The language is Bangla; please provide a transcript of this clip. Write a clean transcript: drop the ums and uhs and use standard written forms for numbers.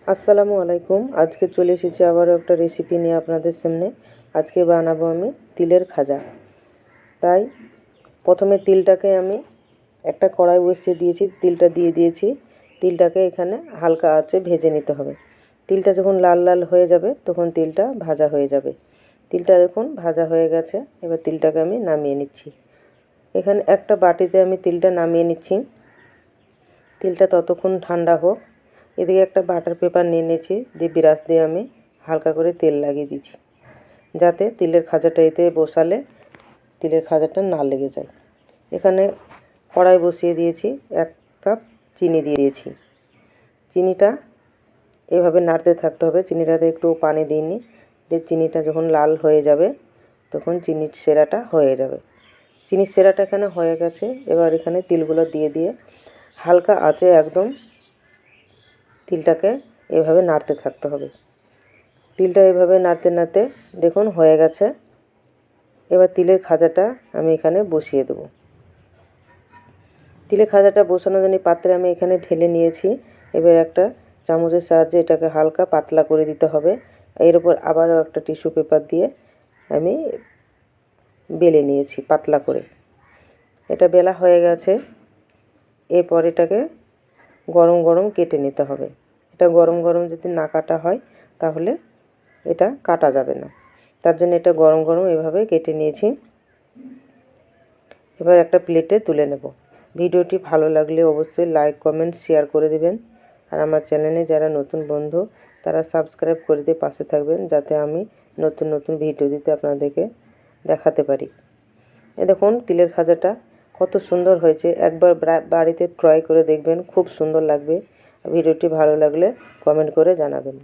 আসসালামু আলাইকুম। আজকে চলে এসেছি আবারও একটা রেসিপি নিয়ে আপনাদের সামনে। আজকে বানাবো আমি তিলের খাজা। তাই প্রথমে তিলটাকে আমি একটা কড়াই বসিয়ে দিয়েছি, তিলটা দিয়ে দিয়েছি। তিলটাকে এখানে হালকা আঁচে ভেজে নিতে হবে। তিলটা যখন লাল লাল হয়ে যাবে তখন তিলটা ভাজা হয়ে যাবে। তিলটা দেখুন ভাজা হয়ে গেছে। এবার তিলটাকে আমি নামিয়ে নিচ্ছি। এখানে একটা বাটিতে আমি তিলটা নামিয়ে নিচ্ছি। তিলটা ততক্ষণ ঠান্ডা হোক। এদিকে একটা বাটার পেপার নিয়ে নিয়েছি, দিয়ে ব্রাশ দিয়ে আমি হালকা করে তেল লাগিয়ে দিচ্ছি, যাতে তিলের খাজাটা এতে বসালে তিলের খাজাটা না লেগে যায়। এখানে কড়াই বসিয়ে দিয়েছি, 1 কাপ চিনি দিয়ে দিয়েছি। চিনিটা এভাবে নাড়তে থাকতে হবে। চিনিটাতে একটু পানি দিইনি, দিয়ে চিনিটা যখন লাল হয়ে যাবে তখন চিনির সেরাটা হয়ে যাবে। চিনির সেরাটা এখানে হয়ে গেছে। এবার এখানে তিলগুলো দিয়ে হালকা আঁচে একদম তিলটাকে এভাবে নাড়তে থাকতে হবে। তিলটা এভাবে নাড়তে নাড়তে দেখুন হয়ে গেছে। এবার তিলের খাজাটা আমি এখানে বসিয়ে দেব। তিলের খাজাটা বসানোর জন্য পাত্রে আমি এখানে ঢেলে নিয়েছি। এবার একটা চামচের সাহায্যে এটাকে হালকা পাতলা করে দিতে হবে। এর উপর আবারও একটা টিস্যু পেপার দিয়ে আমি বেলে নিয়েছি পাতলা করে। এটা বেলা হয়ে গেছে। এরপর এটাকে গরম গরম কেটে নিতে হবে। এটা গরম গরম যদি না কাটা হয় তাহলে এটা কাটা যাবে না। তার জন্য এটা গরম গরম এভাবে কেটে নিয়েছি। এবার একটা প্লেটে তুলে নেব। ভিডিওটি ভালো লাগলে অবশ্যই লাইক কমেন্ট শেয়ার করে দেবেন। আর আমার চ্যানেলে যারা নতুন বন্ধু তারা সাবস্ক্রাইব করে দিয়ে পাশে থাকবেন, যাতে আমি নতুন নতুন ভিডিও দিতে আপনাদেরকে দেখাতে পারি। এ দেখুন তিলের খাজাটা কত সুন্দর হয়েছে। একবার বাড়িতে ট্রাই করে দেখবেন, খুব সুন্দর লাগবে। ভিডিওটি ভালো লাগলে কমেন্ট করে জানাবেন।